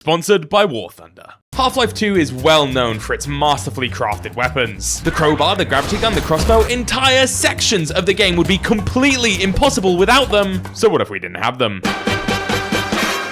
Sponsored by War Thunder. Half-Life 2 is well known for its masterfully crafted weapons. The crowbar, the gravity gun, the crossbow, entire sections of the game would be completely impossible without them. So what if we didn't have them?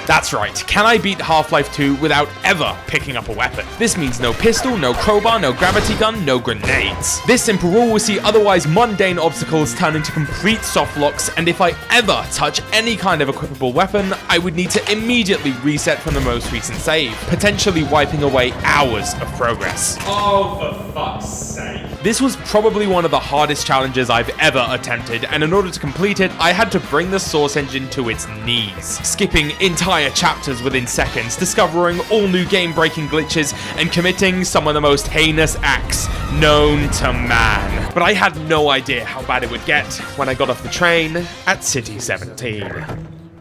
That's right, can I beat Half-Life 2 without ever picking up a weapon? This means no pistol, no crowbar, no gravity gun, no grenades. This simple rule will see otherwise mundane obstacles turn into complete softlocks, and if I ever touch any kind of equipable weapon, I would need to immediately reset from the most recent save, potentially wiping away hours of progress. Oh, for fuck's sake. This was probably one of the hardest challenges I've ever attempted, and in order to complete it, I had to bring the Source engine to its knees, skipping entire chapters within seconds, discovering all new game-breaking glitches, and committing some of the most heinous acts known to man. But I had no idea how bad it would get when I got off the train at City 17.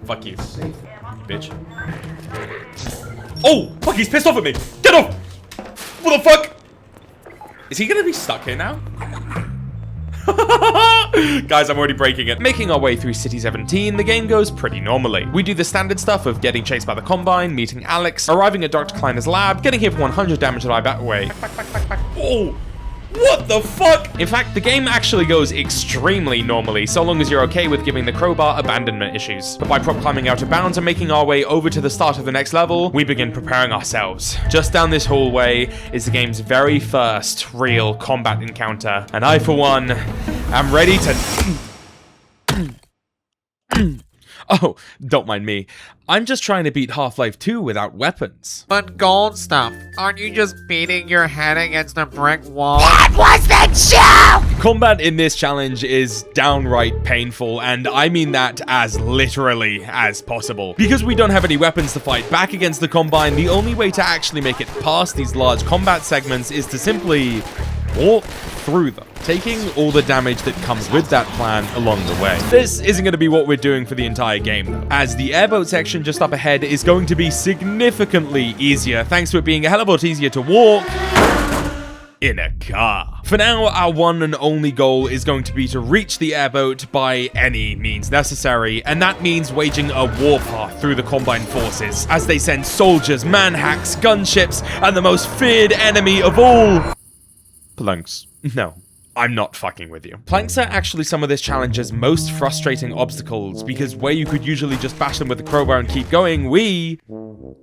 Fuck you, bitch. Oh, fuck, he's pissed off at me. Get off! What the fuck? Is he gonna be stuck here now? Guys, I'm already breaking it. Making our way through City 17, the game goes pretty normally. We do the standard stuff of getting chased by the Combine, meeting Alex, arriving at Dr. Kleiner's lab, getting hit for 100 damage and I back away. Oh! What the fuck? In fact, the game actually goes extremely normally, so long as you're okay with giving the crowbar abandonment issues. But by prop climbing out of bounds and making our way over to the start of the next level, we begin preparing ourselves. Just down this hallway is the game's very first real combat encounter, and I, for one, am ready to... Oh, don't mind me. I'm just trying to beat Half-Life 2 without weapons. But GoldStuff, aren't you just beating your head against a brick wall? That was the joke! Combat in this challenge is downright painful, and I mean that as literally as possible. Because we don't have any weapons to fight back against the Combine, the only way to actually make it past these large combat segments is to simply walk through them, taking all the damage that comes with that plan along the way. This isn't going to be what we're doing for the entire game, though, as the airboat section just up ahead is going to be significantly easier, thanks to it being a hell of a lot easier to walk in a car. For now, our one and only goal is going to be to reach the airboat by any means necessary, and that means waging a warpath through the Combine forces, as they send soldiers, manhacks, gunships, and the most feared enemy of all... planks. No, I'm not fucking with you. Planks are actually some of this challenge's most frustrating obstacles, because where you could usually just bash them with a crowbar and keep going, we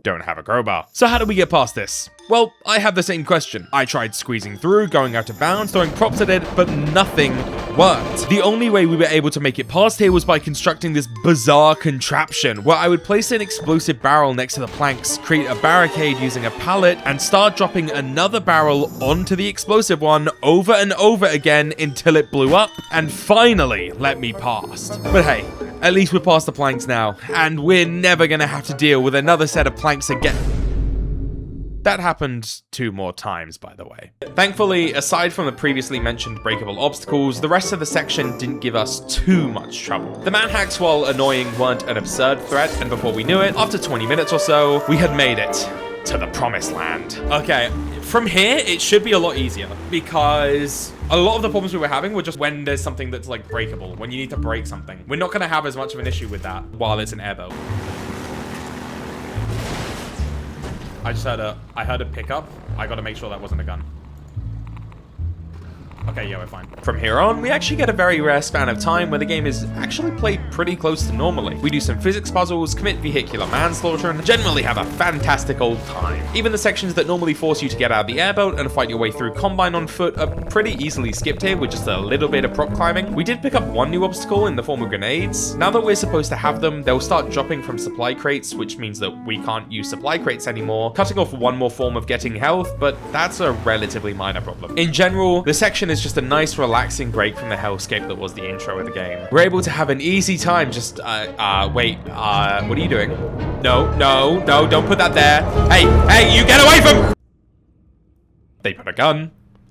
don't have a crowbar. So how do we get past this? Well, I have the same question. I tried squeezing through, going out of bounds, throwing props at it, but nothing worked. The only way we were able to make it past here was by constructing this bizarre contraption, where I would place an explosive barrel next to the planks, create a barricade using a pallet, and start dropping another barrel onto the explosive one over and over again until it blew up, and finally let me past. But hey, at least we're past the planks now, and we're never gonna have to deal with another set of planks again. That happened 2 more times, by the way. Thankfully, aside from the previously mentioned breakable obstacles, the rest of the section didn't give us too much trouble. The manhacks, while annoying, weren't an absurd threat, and before we knew it, after 20 minutes or so, we had made it to the promised land. Okay, from here, it should be a lot easier, because a lot of the problems we were having were just when there's something that's, like, breakable, when you need to break something. We're not gonna have as much of an issue with that while it's an airboat. I heard a pickup. I gotta make sure that wasn't a gun. Okay, yeah, we're fine. From here on, we actually get a very rare span of time where the game is actually played pretty close to normally. We do some physics puzzles, commit vehicular manslaughter, and generally have a fantastic old time. Even the sections that normally force you to get out of the airboat and fight your way through Combine on foot are pretty easily skipped here with just a little bit of prop climbing. We did pick up one new obstacle in the form of grenades. Now that we're supposed to have them, they'll start dropping from supply crates, which means that we can't use supply crates anymore, cutting off one more form of getting health, but that's a relatively minor problem. In general, the section is just a nice relaxing break from the hellscape that was the intro of the game. We're able to have an easy time just, wait, what are you doing? No, don't put that there. Hey, you get away from... They put a gun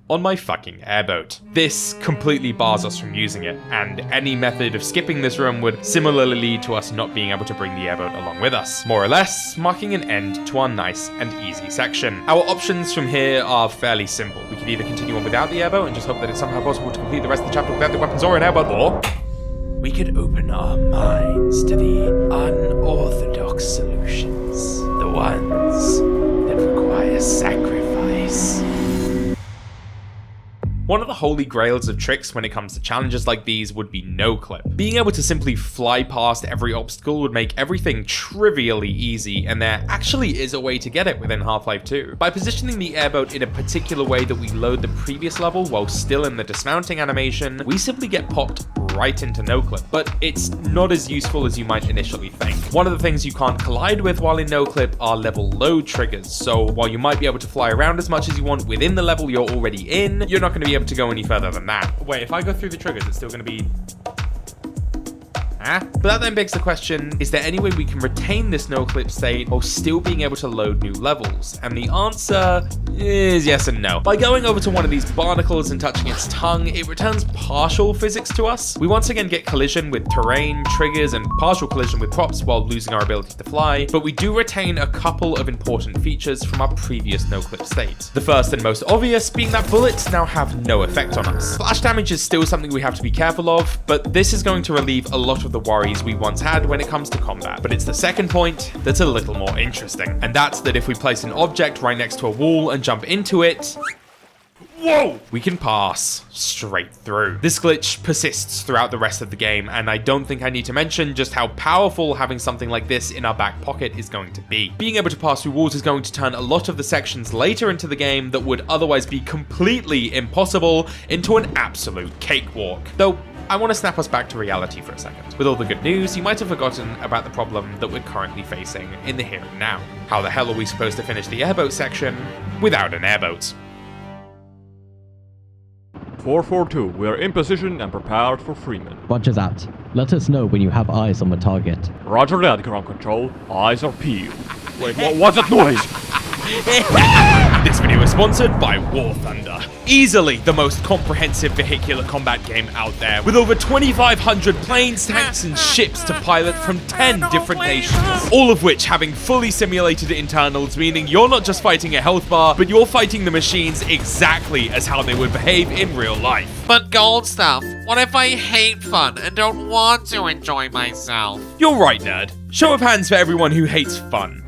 on my fucking airboat. This completely bars us from using it, and any method of skipping this room would similarly lead to us not being able to bring the airboat along with us, more or less marking an end to our nice and easy section. Our options from here are fairly simple. We could either continue on without the airboat and just hope that it's somehow possible to complete the rest of the chapter without the weapons or an airboat, or we could open our minds to the unorthodox solutions, the ones is that requires sacrifice. One of the holy grails of tricks when it comes to challenges like these would be no-clip. Being able to simply fly past every obstacle would make everything trivially easy, and there actually is a way to get it within Half-Life 2. By positioning the airboat in a particular way that we load the previous level while still in the dismounting animation, we simply get popped right into no-clip, but it's not as useful as you might initially think. One of the things you can't collide with while in no-clip are level load triggers, so while you might be able to fly around as much as you want within the level you're already in, you're not going to be able to go any further than that. Wait, if I go through the triggers, it's still going to be... But that then begs the question, is there any way we can retain this no-clip state while still being able to load new levels? And the answer is yes and no. By going over to one of these barnacles and touching its tongue, it returns partial physics to us. We once again get collision with terrain, triggers, and partial collision with props while losing our ability to fly, but we do retain a couple of important features from our previous no-clip state. The first and most obvious being that bullets now have no effect on us. Splash damage is still something we have to be careful of, but this is going to relieve a lot of the worries we once had when it comes to combat. But it's the second point that's a little more interesting, and that's that if we place an object right next to a wall and jump into it, whoa, we can pass straight through. This glitch persists throughout the rest of the game, and I don't think I need to mention just how powerful having something like this in our back pocket is going to be. Being able to pass through walls is going to turn a lot of the sections later into the game that would otherwise be completely impossible into an absolute cakewalk. Though, I want to snap us back to reality for a second. With all the good news, you might have forgotten about the problem that we're currently facing in the here and now. How the hell are we supposed to finish the airboat section without an airboat? 442, we are in position and prepared for Freeman. Roger that. Let us know when you have eyes on the target. Roger that, ground control. Eyes are peeled. Wait, what's that noise? This video is sponsored by War Thunder. Easily the most comprehensive vehicular combat game out there, with over 2,500 planes, tanks, and ships to pilot from 10 different nations. All of which having fully simulated internals, meaning you're not just fighting a health bar, but you're fighting the machines exactly as how they would behave in real life. But GoldStuff, what if I hate fun and don't want to enjoy myself? You're right, nerd. Show of hands for everyone who hates fun.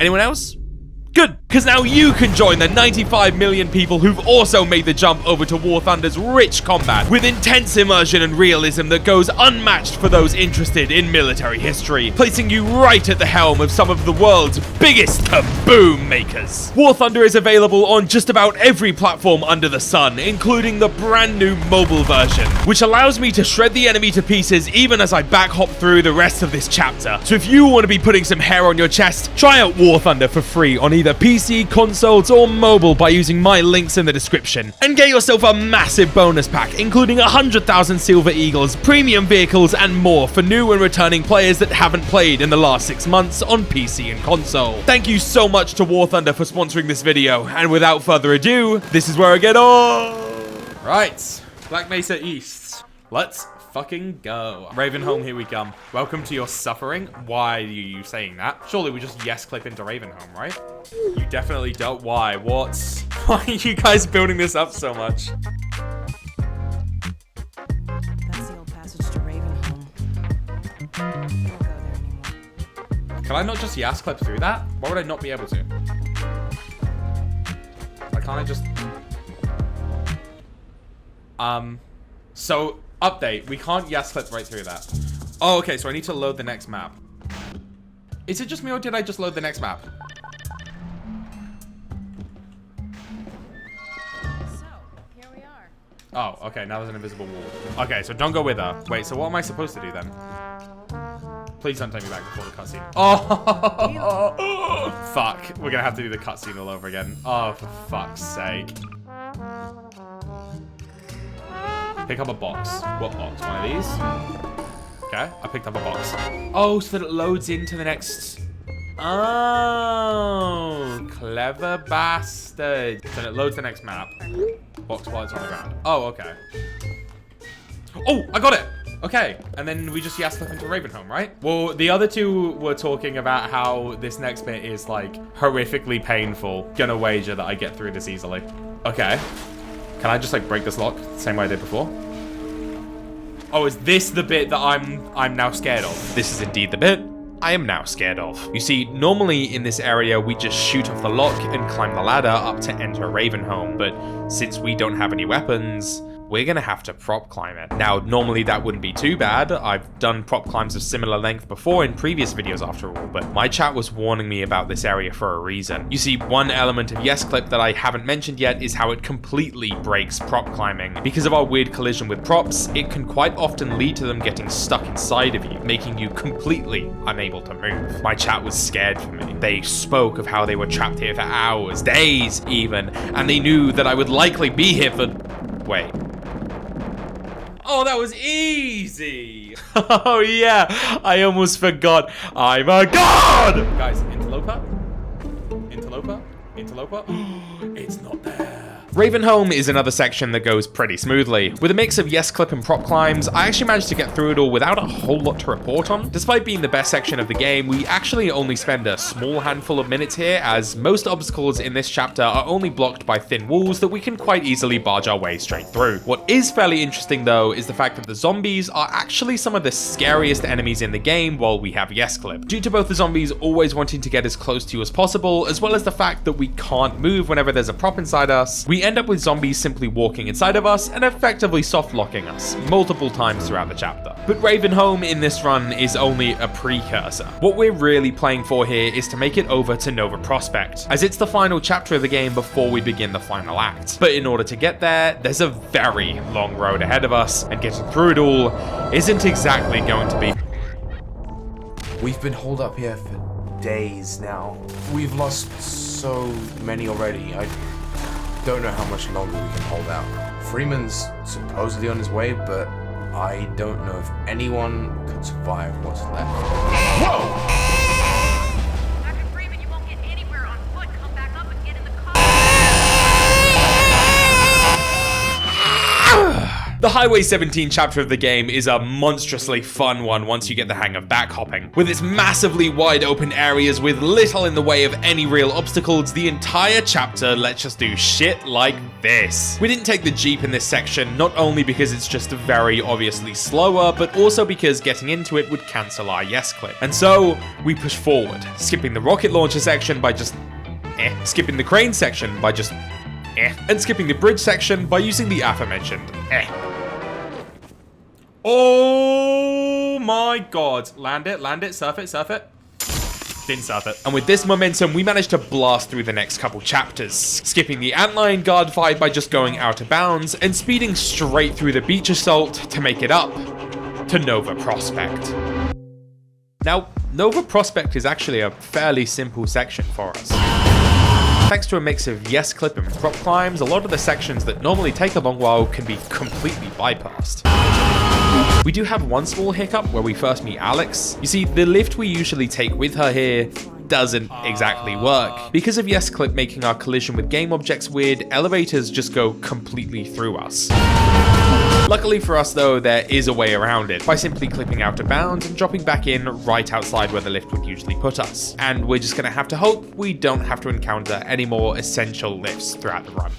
Anyone else? Good, because now you can join the 95 million people who've also made the jump over to War Thunder's rich combat with intense immersion and realism that goes unmatched for those interested in military history, placing you right at the helm of some of the world's biggest kaboom makers. War Thunder is available on just about every platform under the sun, including the brand new mobile version, which allows me to shred the enemy to pieces even as I back hop through the rest of this chapter. So if you want to be putting some hair on your chest, try out War Thunder for free on either PC, consoles, or mobile by using my links in the description. And get yourself a massive bonus pack, including 100,000 Silver Eagles, premium vehicles, and more for new and returning players that haven't played in the last 6 months on PC and console. Thank you so much to War Thunder for sponsoring this video, and without further ado, this is where I get on. Right, Black Mesa East. Let's fucking go. Ravenholm, here we come. Welcome to your suffering. Why are you saying that? Surely we just yes click into Ravenholm, right? You definitely don't. Why? What? Why are you guys building this up so much? That's the old passage to Ravenholm. Don't go there anymore. Can I not just yes clip through that? Why would I not be able to? Why can't I just... So, update. We can't yes clip right through that. Oh, okay, so I need to load the next map. Is it just me or did I just load the next map? So, here we are. Oh, okay, now there's an invisible wall. Okay, so don't go with her. Wait, so what am I supposed to do then? Please don't take me back before the cutscene. Oh, fuck. We're gonna have to do the cutscene all over again. Oh, for fuck's sake. Pick up a box. What box? One of these? Okay, I picked up a box. Oh, so that it loads into the next... Oh, clever bastard. So it loads the next map. Box while it's on the ground. Oh, okay. Oh, I got it! Okay, and then we just yes click into Ravenholm, right? Well, the other two were talking about how this next bit is, like, horrifically painful. Gonna wager that I get through this easily. Okay. Can I just, like, break this lock the same way I did before? Oh, is this the bit that I'm now scared of? This is indeed the bit I am now scared of. You see, normally in this area, we just shoot off the lock and climb the ladder up to enter Ravenholm, but since we don't have any weapons, we're gonna have to prop climb it. Now, normally that wouldn't be too bad. I've done prop climbs of similar length before in previous videos after all, but my chat was warning me about this area for a reason. You see, one element of YesClip that I haven't mentioned yet is how it completely breaks prop climbing. Because of our weird collision with props, it can quite often lead to them getting stuck inside of you, making you completely unable to move. My chat was scared for me. They spoke of how they were trapped here for hours, days even, and they knew that I would likely be here for... Wait. Oh, that was easy. Oh yeah, I almost forgot. I'm a god! Guys, interloper? Interloper? Interloper? It's not there. Ravenholm is another section that goes pretty smoothly. With a mix of YesClip and prop climbs, I actually managed to get through it all without a whole lot to report on. Despite being the best section of the game, we actually only spend a small handful of minutes here, as most obstacles in this chapter are only blocked by thin walls that we can quite easily barge our way straight through. What is fairly interesting though is the fact that the zombies are actually some of the scariest enemies in the game while we have YesClip. Due to both the zombies always wanting to get as close to you as possible, as well as the fact that we can't move whenever there's a prop inside us, we end up with zombies simply walking inside of us and effectively soft locking us multiple times throughout the chapter. But Ravenholm in this run is only a precursor. What we're really playing for here is to make it over to Nova Prospekt, as it's the final chapter of the game before we begin the final act. But in order to get there, there's a very long road ahead of us, and getting through it all isn't exactly going to be... We've been holed up here for days now. We've lost so many already. I don't know how much longer we can hold out. Freeman's supposedly on his way, but I don't know if anyone could survive what's left. Whoa! Dr. Freeman, you won't get anywhere on foot. Come back up and get in the car. The Highway 17 chapter of the game is a monstrously fun one once you get the hang of backhopping. With its massively wide open areas with little in the way of any real obstacles, the entire chapter lets us do shit like this. We didn't take the Jeep in this section, not only because it's just very obviously slower, but also because getting into it would cancel our YesClip. And so, we push forward, skipping the rocket launcher section by just skipping the crane section by just and skipping the bridge section by using the aforementioned Oh my god. Land it, surf it. Didn't surf it. And with this momentum, we managed to blast through the next couple chapters, skipping the antlion guard fight by just going out of bounds, and speeding straight through the beach assault to make it up to Nova Prospekt. Now, Nova Prospekt is actually a fairly simple section for us. Thanks to a mix of YesClip and prop climbs, a lot of the sections that normally take a long while can be completely bypassed. We do have one small hiccup where we first meet Alex. You see, the lift we usually take with her here doesn't exactly work. Because of YesClip making our collision with game objects weird, elevators just go completely through us. Luckily for us though, there is a way around it, by simply clipping out of bounds and dropping back in right outside where the lift would usually put us. And we're just gonna have to hope we don't have to encounter any more essential lifts throughout the run.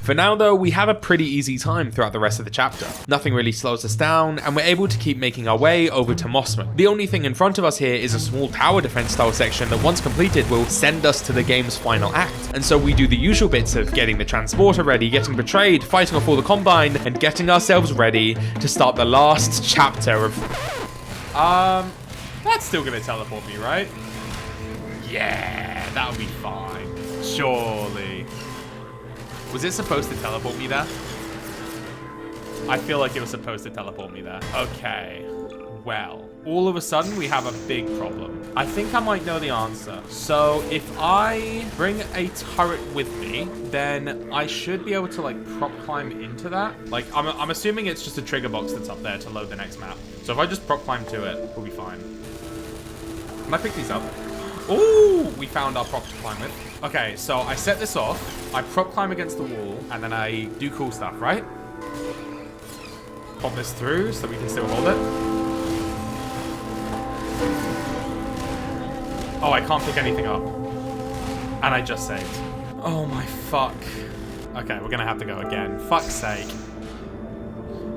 For now though, we have a pretty easy time throughout the rest of the chapter. Nothing really slows us down, and we're able to keep making our way over to Mossman. The only thing in front of us here is a small tower defense style section that once completed will send us to the game's final act. And so we do the usual bits of getting the transporter ready, getting betrayed, fighting off all the Combine, and getting ourselves ready to start the last chapter of... That's still gonna teleport me, right? Yeah, that'll be fine. Surely. Was it supposed to teleport me there? I feel like it was supposed to teleport me there. Okay. Well, all of a sudden we have a big problem. I think I might know the answer. So if I bring a turret with me, then I should be able to like prop climb into that. Like I'm assuming it's just a trigger box that's up there to load the next map. So if I just prop climb to it, we'll be fine. Can I pick these up? Ooh, we found our prop to climb with. Okay, so I set this off, I prop climb against the wall, and then I do cool stuff, right? Pop this through so we can still hold it. Oh, I can't pick anything up. And I just saved. Oh my fuck. Okay, we're gonna have to go again. Fuck's sake.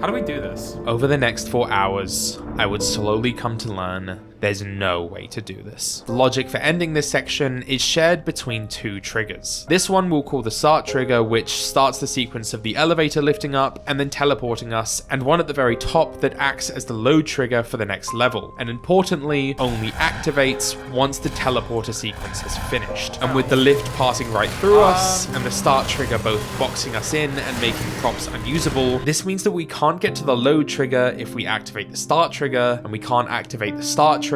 How do we do this? Over the next 4 hours, I would slowly come to learn There's no way to do this. The logic for ending this section is shared between two triggers. This one we'll call the start trigger, which starts the sequence of the elevator lifting up and then teleporting us, and one at the very top that acts as the load trigger for the next level, and importantly, only activates once the teleporter sequence is finished. And with the lift passing right through us, and the start trigger both boxing us in and making props unusable, this means that we can't get to the load trigger if we activate the start trigger, and we can't activate the start trigger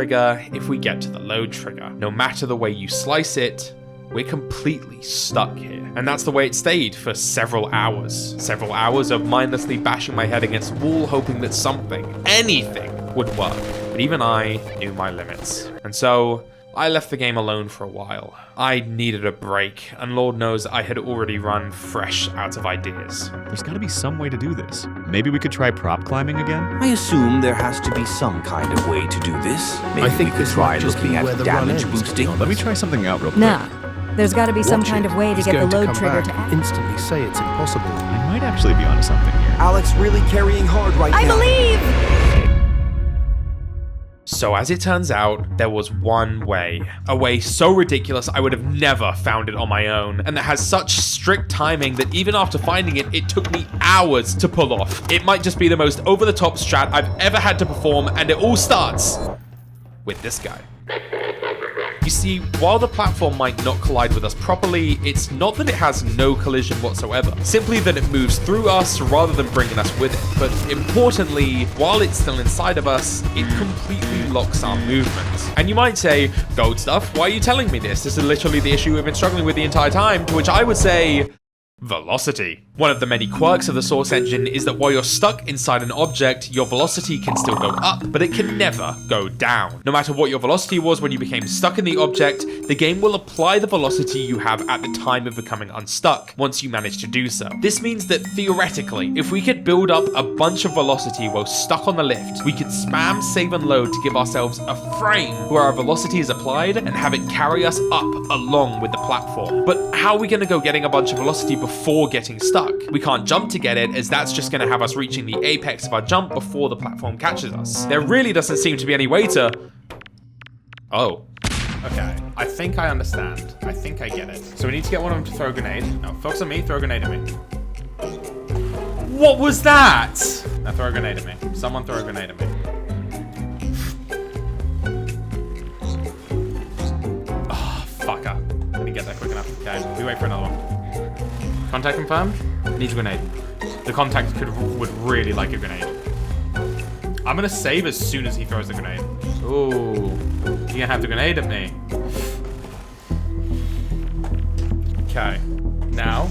if we get to the load trigger. No matter the way you slice it, we're completely stuck here. And that's the way it stayed for several hours. Several hours of mindlessly bashing my head against a wall, hoping that something, anything, would work. But even I knew my limits. And so, I left the game alone for a while. I needed a break, and Lord knows I had already run fresh out of ideas. There's gotta be some way to do this. Maybe we could try prop climbing again? I assume there has to be some kind of way to do this. Maybe we could try looking at damage boosting. Let me try something out real quick. Nah. There's got to be some kind of way to He's get the going to load come trigger back to act. and instantly say it's impossible. I might actually be onto something here. Alex really carrying hard right I now. believe! So as it turns out, there was one way. A way so ridiculous I would have never found it on my own, and that has such strict timing that even after finding it, it took me hours to pull off. It might just be the most over-the-top strat I've ever had to perform, and it all starts with this guy. You see, while the platform might not collide with us properly, it's not that it has no collision whatsoever, simply that it moves through us rather than bringing us with it. But importantly, while it's still inside of us, it completely locks our movement. And you might say, GoldStuff, why are you telling me this? This is literally the issue we've been struggling with the entire time, to which I would say, velocity. One of the many quirks of the Source engine is that while you're stuck inside an object, your velocity can still go up, but it can never go down. No matter what your velocity was when you became stuck in the object, the game will apply the velocity you have at the time of becoming unstuck, once you manage to do so. This means that theoretically, if we could build up a bunch of velocity while stuck on the lift, we could spam save and load to give ourselves a frame where our velocity is applied and have it carry us up along with the platform. But how are we going to go getting a bunch of velocity before getting stuck? We can't jump to get it, as that's just going to have us reaching the apex of our jump before the platform catches us. There really doesn't seem to be any way to... Oh. Okay, I think I understand. I think I get it. So we need to get one of them to throw a grenade. No, focus on me, throw a grenade at me. What was that? Now throw a grenade at me. Someone throw a grenade at me. Oh, fucker. I didn't get that quick enough. Okay, we wait for another one. Contact confirmed? Needs a grenade. The contact would really like a grenade. I'm gonna save as soon as he throws the grenade. Ooh, you're gonna have the grenade at me. Okay, now.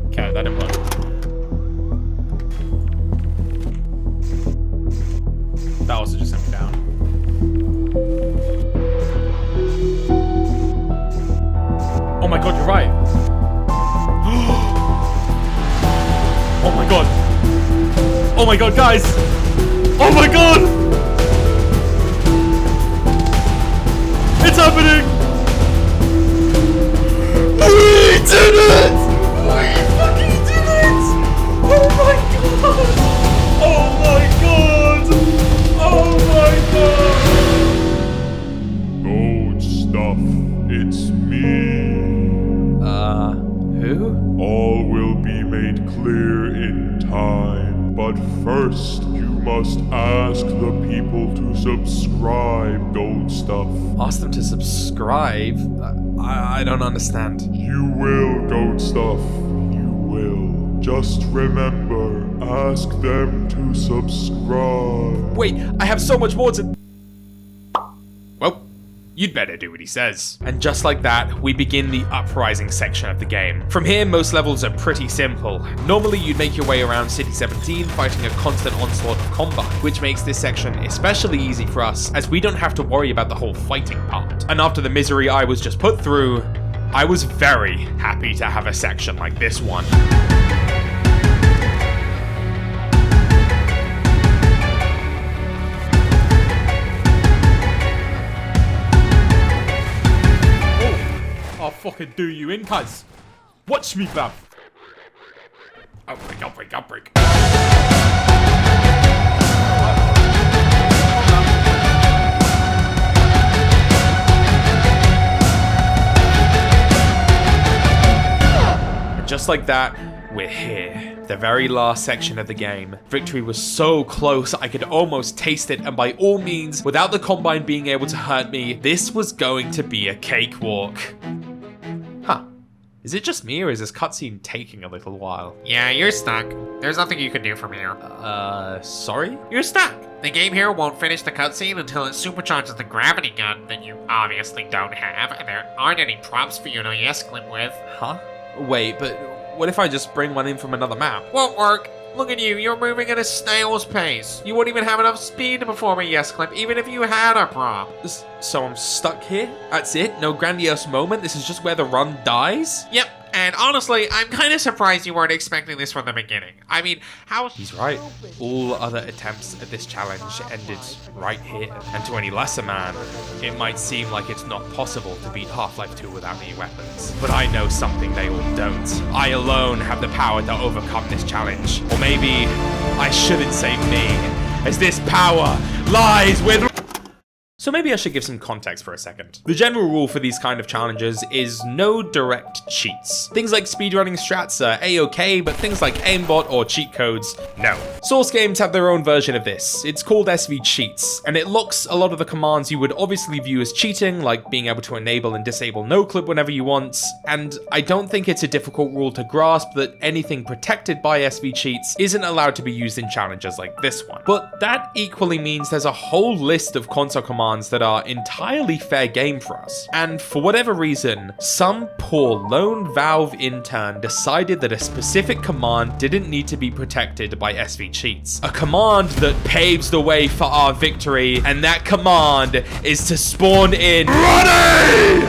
Okay, that didn't work. That also just sent me down. Oh my god, you're right. Oh my god. Oh my god, guys. Oh my god. It's happening. We did it. We fucking did it. Oh my god. Oh my god. Oh my god. GoldStuff, it's me. Who? All will be made clear in time, but first you must ask the people to subscribe, GoldStuff. Ask them to subscribe? I don't understand. You will, GoldStuff. You will. Just remember, ask them to subscribe. Wait, I have so much more to... Well, you'd better do what he says. And just like that, we begin the Uprising section of the game. From here, most levels are pretty simple. Normally, you'd make your way around City 17 fighting a constant onslaught of combat, which makes this section especially easy for us, as we don't have to worry about the whole fighting part. And after the misery I was just put through, I was very happy to have a section like this one. I'll fucking do you in, cuz. Watch me, bruv. Outbreak, outbreak, outbreak. just like that, we're here. The very last section of the game. Victory was so close, I could almost taste it, and by all means, without the Combine being able to hurt me, this was going to be a cakewalk. Huh. Is it just me, or is this cutscene taking a little while? Yeah, you're stuck. There's nothing you can do from here. Sorry? You're stuck. The game here won't finish the cutscene until it supercharges the gravity gun that you obviously don't have, and there aren't any props for you to yes-clip with. Huh? Wait, but what if I just bring one in from another map? Won't work. Look at you, you're moving at a snail's pace. You wouldn't even have enough speed to perform a yes-clip, even if you had a prop. So I'm stuck here? That's it? No grandiose moment? This is just where the run dies? Yep, and honestly, I'm kind of surprised you weren't expecting this from the beginning. I mean, how... He's right. All other attempts at this challenge ended right here. And to any lesser man, it might seem like it's not possible to beat Half-Life 2 without any weapons. But I know something they all don't. I alone have the power to overcome this challenge. Or maybe I shouldn't say me, as this power lies with... So maybe I should give some context for a second. The general rule for these kind of challenges is no direct cheats. Things like speedrunning strats are a-okay, but things like aimbot or cheat codes, no. Source games have their own version of this. It's called SV Cheats, and it locks a lot of the commands you would obviously view as cheating, like being able to enable and disable no-clip whenever you want, and I don't think it's a difficult rule to grasp that anything protected by SV Cheats isn't allowed to be used in challenges like this one. But that equally means there's a whole list of console commands that are entirely fair game for us. And for whatever reason, some poor lone Valve intern decided that a specific command didn't need to be protected by SV Cheats. A command that paves the way for our victory, and that command is to spawn in Ronnie!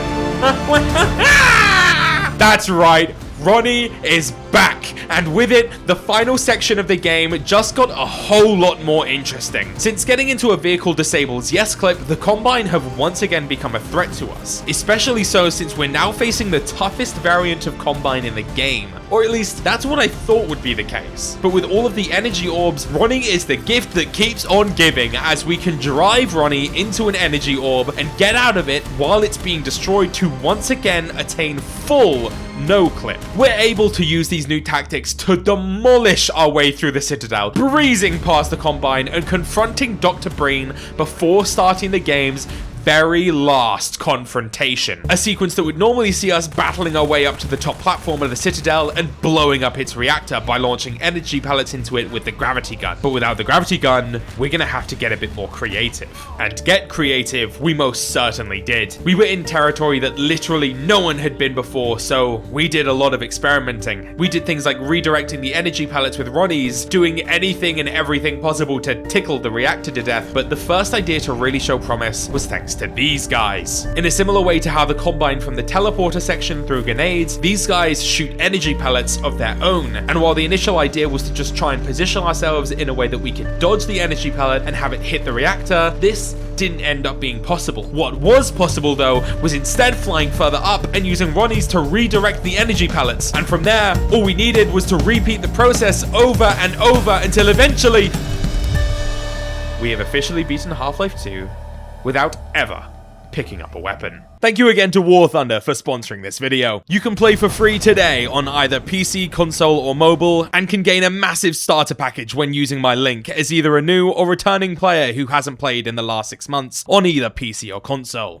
That's right, Ronnie is back, and with it, the final section of the game just got a whole lot more interesting. Since getting into a vehicle disables yes-clip, the Combine have once again become a threat to us, especially so since we're now facing the toughest variant of Combine in the game. Or at least, that's what I thought would be the case. But with all of the energy orbs, Ronnie is the gift that keeps on giving, as we can drive Ronnie into an energy orb and get out of it while it's being destroyed to once again attain full no-clip. We're able to use these new tactics to demolish our way through the Citadel, breezing past the Combine and confronting Dr. Breen before starting the game's very last confrontation. A sequence that would normally see us battling our way up to the top platform of the Citadel and blowing up its reactor by launching energy pellets into it with the gravity gun. But without the gravity gun, we're gonna have to get a bit more creative. And get creative, we most certainly did. We were in territory that literally no one had been before, so we did a lot of experimenting. We did things like redirecting the energy pellets with Ronnie's, doing anything and everything possible to tickle the reactor to death, but the first idea to really show promise was thanks to these guys. In a similar way to how the Combine from the teleporter section threw grenades, these guys shoot energy pellets of their own. And while the initial idea was to just try and position ourselves in a way that we could dodge the energy pellet and have it hit the reactor, this didn't end up being possible. What was possible though was instead flying further up and using Ronnie's to redirect the energy pellets. And from there, all we needed was to repeat the process over and over until eventually we have officially beaten Half-Life 2 without ever picking up a weapon. Thank you again to War Thunder for sponsoring this video. You can play for free today on either PC, console, or mobile, and can gain a massive starter package when using my link as either a new or returning player who hasn't played in the last 6 months on either PC or console.